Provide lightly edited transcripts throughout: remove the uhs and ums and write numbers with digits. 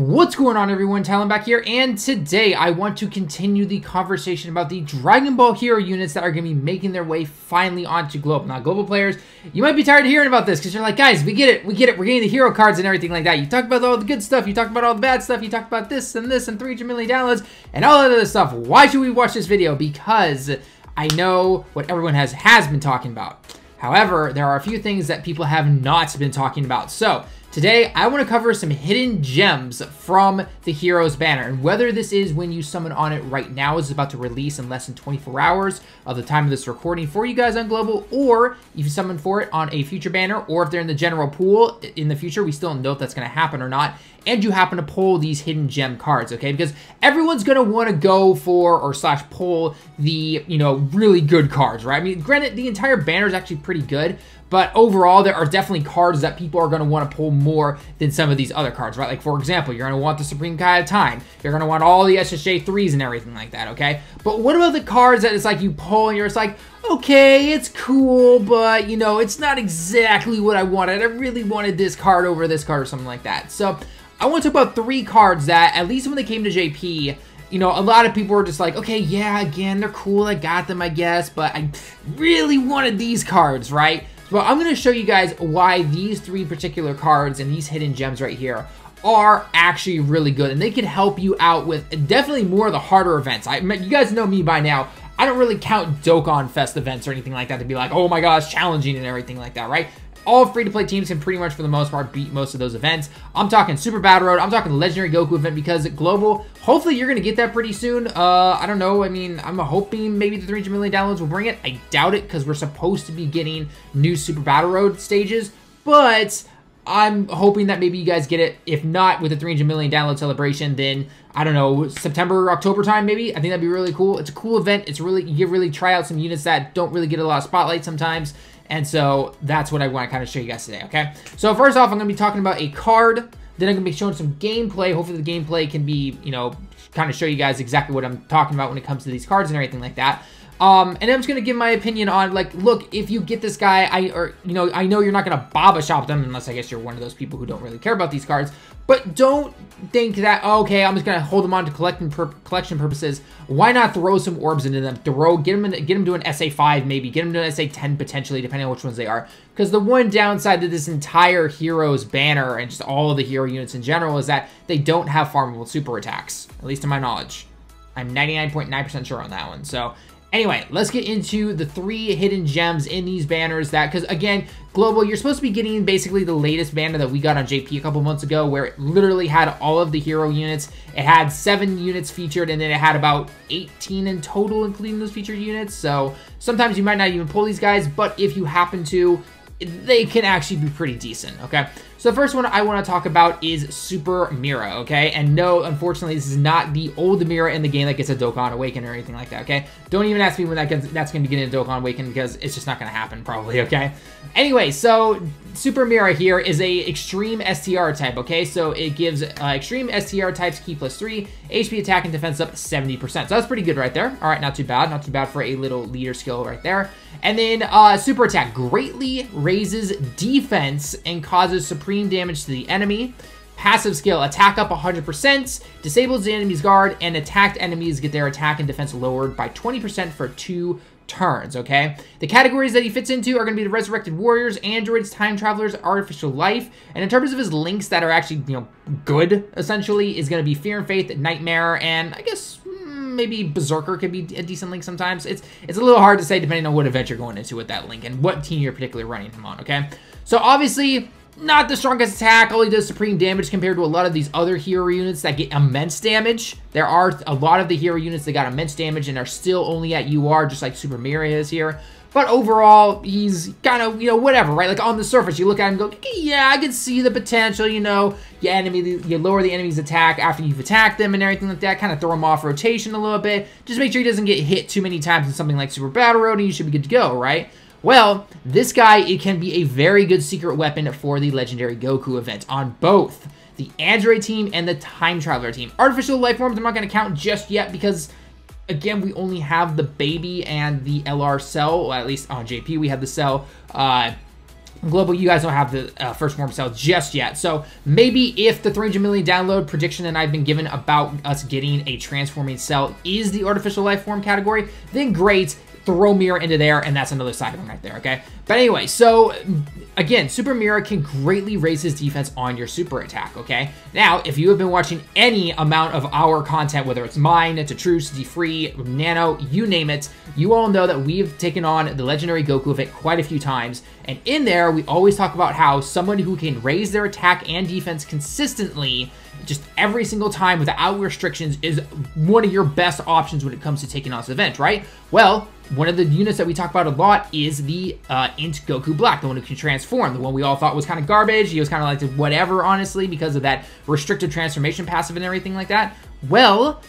What's going on, everyone? TallenV back here, and today I want to continue the conversation about the Dragon Ball hero units that are going to be making their way finally onto global. Now, global players, you might be tired of hearing about this because you're like, guys, we get it, we're getting the hero cards and everything like that. You talked about all the good stuff, you talked about all the bad stuff, you talked about this and 300 million downloads and all that other stuff. Why should we watch this video? Because I know what everyone has been talking about. However, there are a few things that people have not been talking about. So today, I want to cover some hidden gems from the Heroes banner, and whether this is when you summon on it right now, is about to release in less than 24 hours of the time of this recording for you guys on Global, or if you summon for it on a future banner, or if they're in the general pool in the future. We still don't know if that's going to happen or not, and you happen to pull these hidden gem cards, okay? Because everyone's going to want to go for or slash pull the, really good cards, right? I mean, granted, the entire banner is actually pretty good, but overall, there are definitely cards that people are going to want to pull more than some of these other cards, right? Like, for example, you're going to want the Supreme Kai of Time. You're going to want all the SSJ 3s and everything like that, okay? But what about the cards that it's like you pull and you're just like, okay, it's cool, but, it's not exactly what I wanted. I really wanted this card over this card or something like that. So I want to talk about 3 cards that, at least when they came to JP, a lot of people were just like, okay, yeah, again, they're cool. I got them, I guess, but I really wanted these cards, right? Well, I'm going to show you guys why these 3 particular cards and these hidden gems right here are actually really good, and they can help you out with definitely more of the harder events. You guys know me by now. I don't really count Dokkan Fest events or anything like that to be like, oh my gosh, challenging and everything like that, right? All free-to-play teams can pretty much, for the most part, beat most of those events. I'm talking Super Battle Road. I'm talking Legendary Goku event, because Global, hopefully you're going to get that pretty soon. I don't know. I mean, I'm hoping maybe the 300 million downloads will bring it. I doubt it, because we're supposed to be getting new Super Battle Road stages. But I'm hoping that maybe you guys get it. If not with the 300 million download celebration, then I don't know, September, October time maybe. I think that'd be really cool. It's a cool event. It's really, you really try out some units that don't really get a lot of spotlight sometimes. And so that's what I want to kind of show you guys today, okay? So first off, I'm going to be talking about a card. Then I'm going to be showing some gameplay. Hopefully the gameplay can be, kind of show you guys exactly what I'm talking about when it comes to these cards and everything like that. And then I'm just going to give my opinion on, like, look, if you get this guy, I know you're not going to Baba shop them, unless I guess you're one of those people who don't really care about these cards. But don't think that, oh, okay, I'm just going to hold them on to collection purposes. Why not throw some orbs into them? Get them to an SA5 maybe. Get them to an SA10 potentially, depending on which ones they are. Because the one downside to this entire Heroes banner and just all of the hero units in general is that they don't have farmable super attacks, at least to my knowledge. I'm 99.9% sure on that one. So anyway, let's get into the 3 hidden gems in these banners that, because again, Global, you're supposed to be getting basically the latest banner that we got on JP a couple months ago, where it literally had all of the hero units. It had 7 units featured, and then it had about 18 in total, including those featured units. So sometimes you might not even pull these guys, but if you happen to, they can actually be pretty decent, okay? So the first one I want to talk about is Super Mira, okay? And no, unfortunately, this is not the old Mira in the game that gets a Dokkan Awaken or anything like that, okay? Don't even ask me when that's going to be getting a Dokkan Awaken, because it's just not going to happen, probably, okay? Anyway, so Super Mira here is a Extreme STR type, okay? So it gives Extreme STR types key +3, HP attack and defense up 70%. So that's pretty good right there. All right, not too bad. Not too bad for a little leader skill right there. And then Super Attack greatly raises defense and causes supreme damage to the enemy. Passive skill, attack up 100%, disables the enemy's guard, and attacked enemies get their attack and defense lowered by 20% for 2 turns, okay? The categories that he fits into are going to be the Resurrected Warriors, Androids, Time Travelers, Artificial Life. And in terms of his links that are actually, good, essentially, is going to be Fear and Faith, Nightmare, and I guess maybe Berserker could be a decent link sometimes. It's a little hard to say depending on what event you're going into with that link and what team you're particularly running him on, okay? So obviously, not the strongest attack, only does supreme damage compared to a lot of these other hero units that get immense damage. There are a lot of the hero units that got immense damage and are still only at UR, just like Super Mira is here. But overall, he's kind of, whatever, right? Like, on the surface, you look at him and go, okay, yeah, I can see the potential, you lower the enemy's attack after you've attacked them and everything like that, kind of throw him off rotation a little bit. Just make sure he doesn't get hit too many times in something like Super Battle Road, and you should be good to go, right? Well, this guy, it can be a very good secret weapon for the Legendary Goku event on both the Android team and the Time Traveler team. Artificial Life Forms, I'm not going to count just yet because, again, we only have the Baby and the LR Cell, or at least on JP we have the Cell Global, you guys don't have the first form cell just yet. So maybe if the 300 million download prediction that I've been given about us getting a transforming cell is the artificial life form category, then great. Throw Mira into there, and that's another side of him right there, okay? But anyway, so again, Super Mira can greatly raise his defense on your super attack, okay? Now, if you have been watching any amount of our content, whether it's mine, To Truce, D-Free, Nano, you name it, you all know that we've taken on the Legendary Goku event quite a few times, and in there, we always talk about how someone who can raise their attack and defense consistently just every single time without restrictions is one of your best options when it comes to taking on this event, right? Well, one of the units that we talk about a lot is the Int Goku Black, the one who can transform, the one we all thought was kind of garbage. He was kind of like whatever, honestly, because of that restricted transformation passive and everything like that. Well,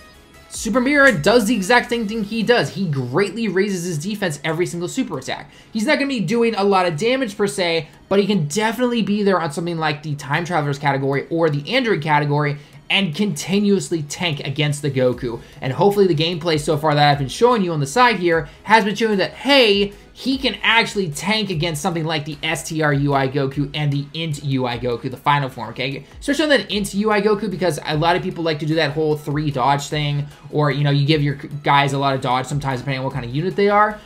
Super Mira does the exact same thing he does. He greatly raises his defense every single super attack. He's not going to be doing a lot of damage per se, but he can definitely be there on something like the Time Travelers category or the Android category and continuously tank against the Goku. And hopefully the gameplay so far that I've been showing you on the side here has been showing that, hey, he can actually tank against something like the STR UI Goku and the Int UI Goku, the final form, okay? Especially on that Int UI Goku, because a lot of people like to do that whole 3 dodge thing, or, you know, you give your guys a lot of dodge sometimes depending on what kind of unit they are.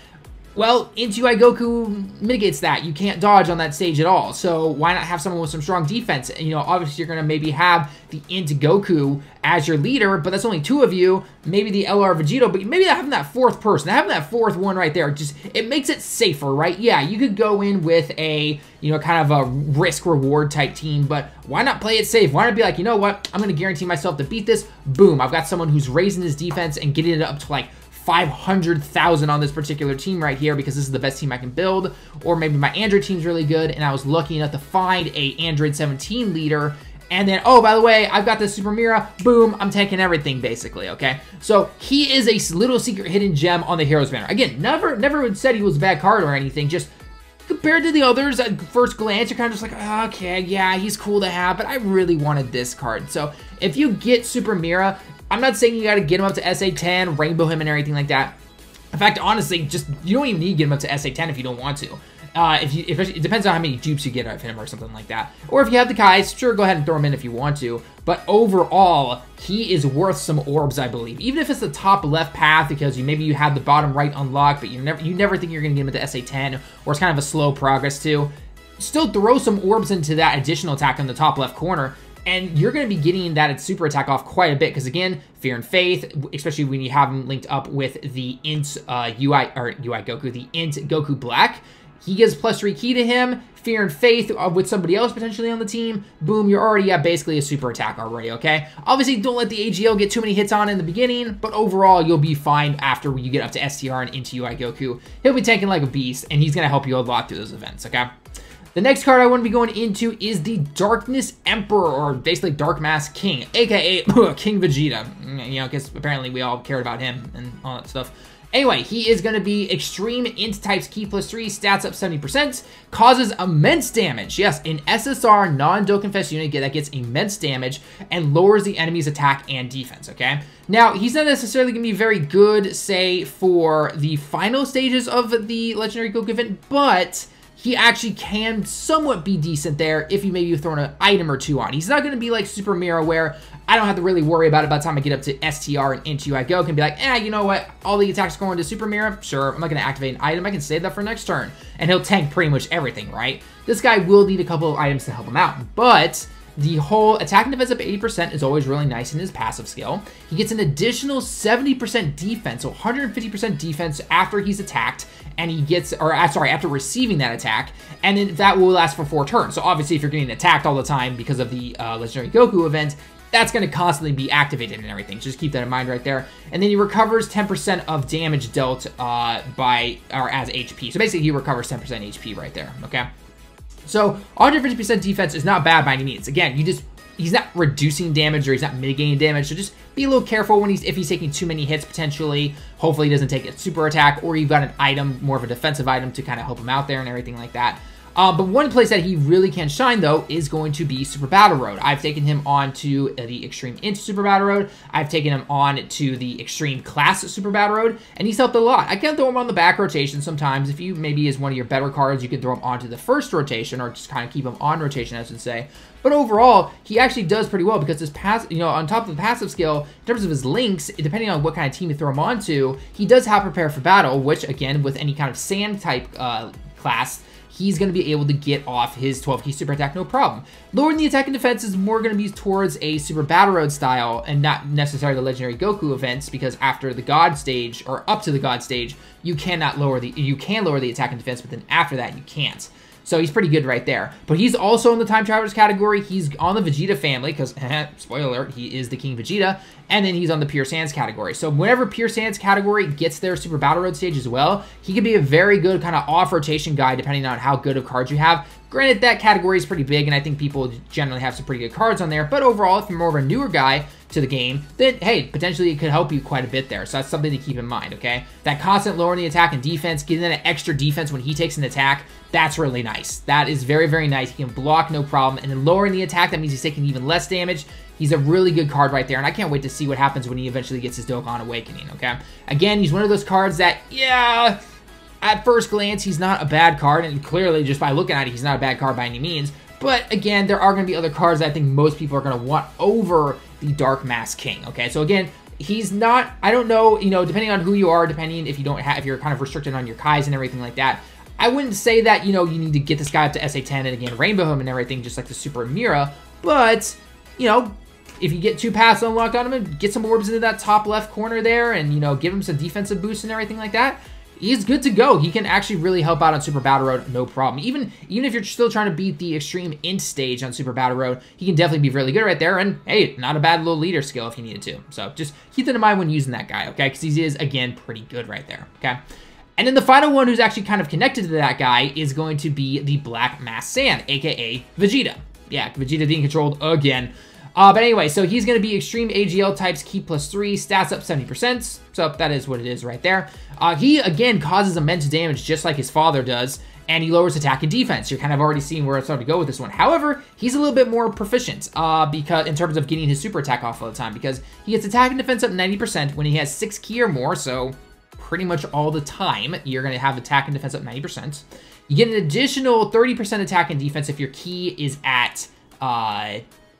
Well, Int UI Goku mitigates that. You can't dodge on that stage at all. So why not have someone with some strong defense? And, you know, obviously you're going to maybe have the Int Goku as your leader, but that's only 2 of you. Maybe the LR Vegito, but maybe having that 4th person, having that 4th one right there, just, it makes it safer, right? Yeah, you could go in with a, you know, kind of a risk-reward type team, but why not play it safe? Why not be like, you know what? I'm going to guarantee myself to beat this. Boom, I've got someone who's raising his defense and getting it up to like 500,000 on this particular team right here because this is the best team I can build. Or maybe my Android team's really good and I was lucky enough to find a Android 17 leader, and then, oh, by the way, I've got this Super Mira, boom, I'm taking everything basically, okay? So he is a little secret hidden gem on the Heroes banner. Again, never said he was a bad card or anything, just compared to the others, at first glance, you're kind of just like, okay, yeah, he's cool to have, but I really wanted this card. So if you get Super Mira, I'm not saying you got to get him up to SA10, rainbow him and everything like that. In fact, honestly, just you don't even need to get him up to SA10 if you don't want to. It depends on how many dupes you get out of him or something like that. Or if you have the Kais, sure, go ahead and throw him in if you want to. But overall, he is worth some orbs, I believe. Even if it's the top left path, because maybe you have the bottom right unlocked, but you never think you're going to get him into SA10, or it's kind of a slow progress too. Still throw some orbs into that additional attack in the top left corner, and you're going to be getting that super attack off quite a bit, because again, Fear and Faith, especially when you have him linked up with the Int UI Goku, the Int Goku Black, he gives +3 key to him, Fear and Faith with somebody else potentially on the team, boom, you're already at basically a super attack already, okay? Obviously, don't let the AGL get too many hits on in the beginning, but overall, you'll be fine after you get up to STR and Int UI Goku. He'll be tanking like a beast, and he's going to help you a lot through those events, okay? The next card I want to be going into is the Darkness Emperor, or basically Dark Mask King, aka King Vegeta. You know, because apparently we all cared about him and all that stuff. Anyway, he is going to be Extreme Int types key +3, stats up 70%, causes immense damage. Yes, an SSR non-Dokkan Fest unit that gets immense damage and lowers the enemy's attack and defense, okay? Now, he's not necessarily going to be very good, say, for the final stages of the Legendary Goku event, but he actually can somewhat be decent there if you maybe throw an item or 2 on. He's not going to be like Super Mira, where I don't have to really worry about it by the time I get up to STR and Int UI Goku and be like, you know what? All the attacks going to Super Mira? Sure, I'm not going to activate an item. I can save that for next turn. And he'll tank pretty much everything, right? This guy will need a couple of items to help him out. But the whole attack and defense up 80% is always really nice in his passive skill. He gets an additional 70% defense, so 150% defense after he's attacked, and he gets, after receiving that attack, and then that will last for 4 turns. So obviously, if you're getting attacked all the time because of the Legendary Goku event, that's going to constantly be activated and everything. Just keep that in mind right there. And then he recovers 10% of damage dealt as HP. So basically, he recovers 10% HP right there, okay? So 150% defense is not bad by any means. Again, he's not reducing damage or he's not mitigating damage, so just be a little careful when if he's taking too many hits potentially. Hopefully he doesn't take a super attack, or you've got an item, more of a defensive item to kind of help him out there and everything like that. But one place that he really can shine, though, is going to be Super Battle Road. I've taken him on to the Extreme Inch Super Battle Road. I've taken him on to the Extreme Class Super Battle Road, and he's helped a lot. I can throw him on the back rotation sometimes. If you maybe is one of your better cards, you can throw him onto the first rotation, or just kind of keep him on rotation, I should say. But overall, he actually does pretty well because his on top of the passive skill, in terms of his links, depending on what kind of team you throw him onto, he does have Prepare for Battle, which, again, with any kind of sand type class, he's going to be able to get off his 12-key super attack, no problem. Lowering the attack and defense is more going to be towards a Super Battle Road style and not necessarily the Legendary Goku events, because after the God stage, or up to the God stage, you can lower the attack and defense, but then after that, you can't. So he's pretty good right there. But he's also in the Time Travelers category. He's on the Vegeta family, because, spoiler alert, he is the King Vegeta. And then he's on the Pure Sands category. So whenever Pure Sands category gets their Super Battle Road stage as well, he can be a very good kind of off-rotation guy, depending on how good of cards you have. Granted, that category is pretty big, and I think people generally have some pretty good cards on there. But overall, if you're more of a newer guy to the game, then, hey, potentially it could help you quite a bit there. So that's something to keep in mind, okay? That constant lowering the attack and defense, getting that extra defense when he takes an attack, that's really nice. That is very, very nice. He can block, no problem. And then lowering the attack, that means he's taking even less damage. He's a really good card right there, and I can't wait to see what happens when he eventually gets his Dokkan Awakening, okay? Again, he's one of those cards that, yeah, at first glance, he's not a bad card, and clearly, just by looking at it, he's not a bad card by any means. But again, there are going to be other cards that I think most people are going to want over the Dark Mask King, okay? So again, he's not, I don't know, you know, depending on who you are, depending if you're kind of restricted on your Kais and everything like that, I wouldn't say that, you know, you need to get this guy up to SA10 and again, Rainbow him and everything, just like the Super Mira, but, you know, if you get 2 paths unlocked on him and get some orbs into that top left corner there and, you know, give him some defensive boosts and everything like that, he's good to go. He can actually really help out on Super Battle Road, no problem. Even if you're still trying to beat the Extreme Int stage on Super Battle Road, he can definitely be really good right there. And, hey, not a bad little leader skill if you needed to. So just keep that in mind when using that guy, okay? Because he is, again, pretty good right there, okay? And then the final one who's actually kind of connected to that guy is going to be the Black Mass Sand, a.k.a. Vegeta. Yeah, Vegeta being controlled again. But anyway, so he's going to be Extreme AGL types, Ki +3, stats up 70%. So that is what it is right there. He, again, causes immense damage just like his father does, and he lowers attack and defense. You're kind of already seeing where it's starting to go with this one. However, he's a little bit more proficient because in terms of getting his super attack off all the time, because he gets attack and defense up 90% when he has 6 Ki or more, so pretty much all the time you're going to have attack and defense up 90%. You get an additional 30% attack and defense if your Ki is at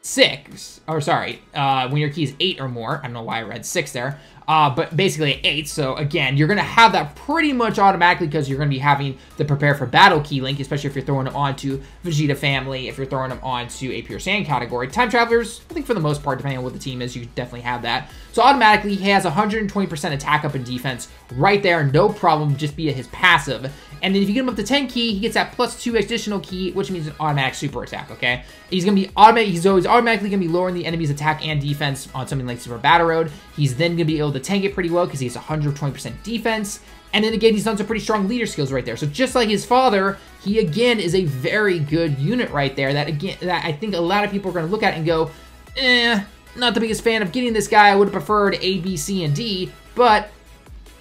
6, or sorry, when your Ki is 8 or more. I don't know why I read 6 there, but basically 8. So again, you're going to have that pretty much automatically because you're going to be having the Prepare for Battle key link, especially if you're throwing them onto Vegeta family, if you're throwing them onto a Pure Sand category. Time Travelers, I think for the most part, depending on what the team is, you definitely have that. So automatically, he has 120% attack up and defense right there, no problem, just via his passive. And then if you get him up to 10 Ki, he gets that +2 additional Ki, which means an automatic super attack, okay? He's going to be automatic. He's always automatically going to be lowering the enemy's attack and defense on something like Super Battle Road. He's then going to be able to tank it pretty well because he has 120% defense. And then again, he's done some pretty strong leader skills right there. So just like his father, he again is a very good unit right there that I think a lot of people are going to look at and go, not the biggest fan of getting this guy. I would have preferred A, B, C, and D, but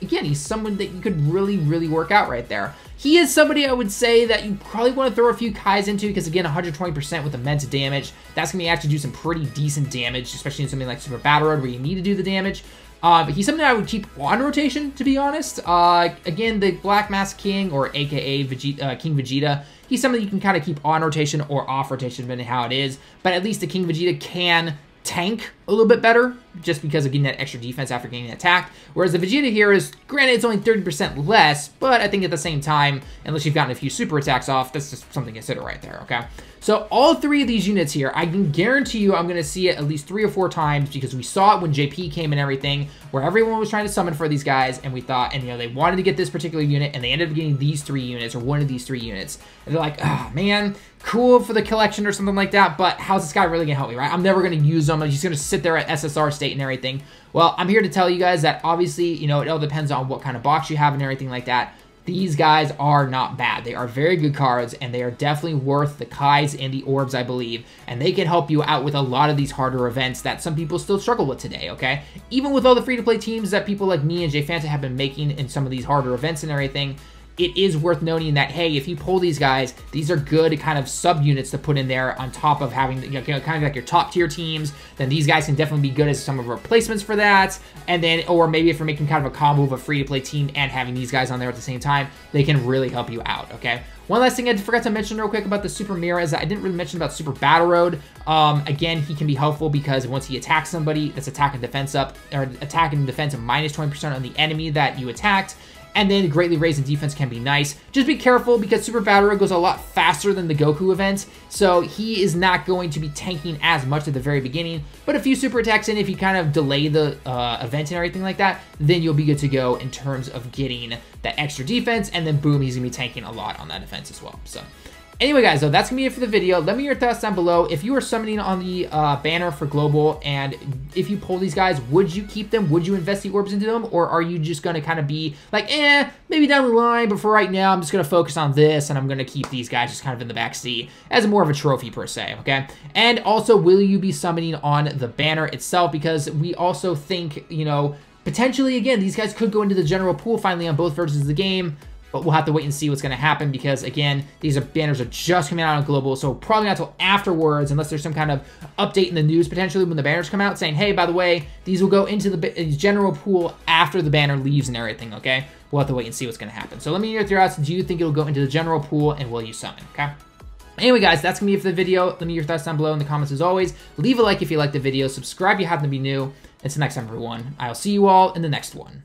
again, he's someone that you could really, really work out right there. He is somebody I would say that you probably want to throw a few Kais into because, again, 120% with immense damage. That's going to actually do some pretty decent damage, especially in something like Super Battle Road where you need to do the damage. But he's something I would keep on rotation, to be honest. Again, the Black Mask King, or a.k.a. King Vegeta, he's something you can kind of keep on rotation or off rotation, depending on how it is. But at least the King Vegeta can tank a little bit better, just because of getting that extra defense after getting attacked. Whereas the Vegeta here is, granted, it's only 30% less, but I think at the same time, unless you've gotten a few super attacks off, that's just something to consider right there, okay? So all 3 of these units here, I can guarantee you I'm going to see it at least 3 or 4 times, because we saw it when JP came and everything, where everyone was trying to summon for these guys, and we thought, and you know, they wanted to get this particular unit, and they ended up getting these 3 units, or one of these 3 units. And they're like, oh man, cool for the collection or something like that, but how's this guy really going to help me, right? I'm never going to use them. I'm just going to sit there at SSR state and everything. Well, I'm here to tell you guys that obviously, you know, it all depends on what kind of box you have and everything like that. These guys are not bad. They are very good cards, and they are definitely worth the Kais and the orbs, I believe. And they can help you out with a lot of these harder events that some people still struggle with today, okay? Even with all the free-to-play teams that people like me and JFanta have been making in some of these harder events and everything, it is worth noting that, hey, if you pull these guys, these are good kind of subunits to put in there on top of having, you know, kind of like your top tier teams. Then these guys can definitely be good as some of replacements for that. And then, or maybe if you're making kind of a combo of a free-to-play team and having these guys on there at the same time, they can really help you out, okay? One last thing I forgot to mention real quick about the Super Mira is that I didn't really mention about Super Battle Road. Again, he can be helpful because once he attacks somebody, that's attack and defense up, or attack and defense of minus 20% on the enemy that you attacked. And then greatly raised in defense can be nice. Just be careful because Super Battle Road goes a lot faster than the Goku event, so he is not going to be tanking as much at the very beginning. But a few super attacks in, if you kind of delay the event and everything like that, then you'll be good to go in terms of getting that extra defense. And then boom, he's gonna be tanking a lot on that defense as well. So anyway, guys, so that's gonna be it for the video. Let me know your thoughts down below. If you are summoning on the banner for Global, and if you pull these guys, would you keep them? Would you invest the orbs into them? Or are you just gonna kind of be like, maybe down the line, but for right now, I'm just gonna focus on this, and I'm gonna keep these guys just kind of in the backseat as more of a trophy per se, okay? And also, will you be summoning on the banner itself? Because we also think, you know, potentially, again, these guys could go into the general pool finally on both versions of the game. But we'll have to wait and see what's going to happen because, again, these banners are just coming out on Global, so probably not until afterwards, unless there's some kind of update in the news potentially when the banners come out saying, hey, by the way, these will go into the general pool after the banner leaves and everything, okay? We'll have to wait and see what's going to happen. So let me know your thoughts. Do you think it'll go into the general pool, and will you summon, okay? Anyway, guys, that's going to be it for the video. Let me know your thoughts down below in the comments as always. Leave a like if you liked the video. Subscribe if you happen to be new. Until next time, everyone. I'll see you all in the next one.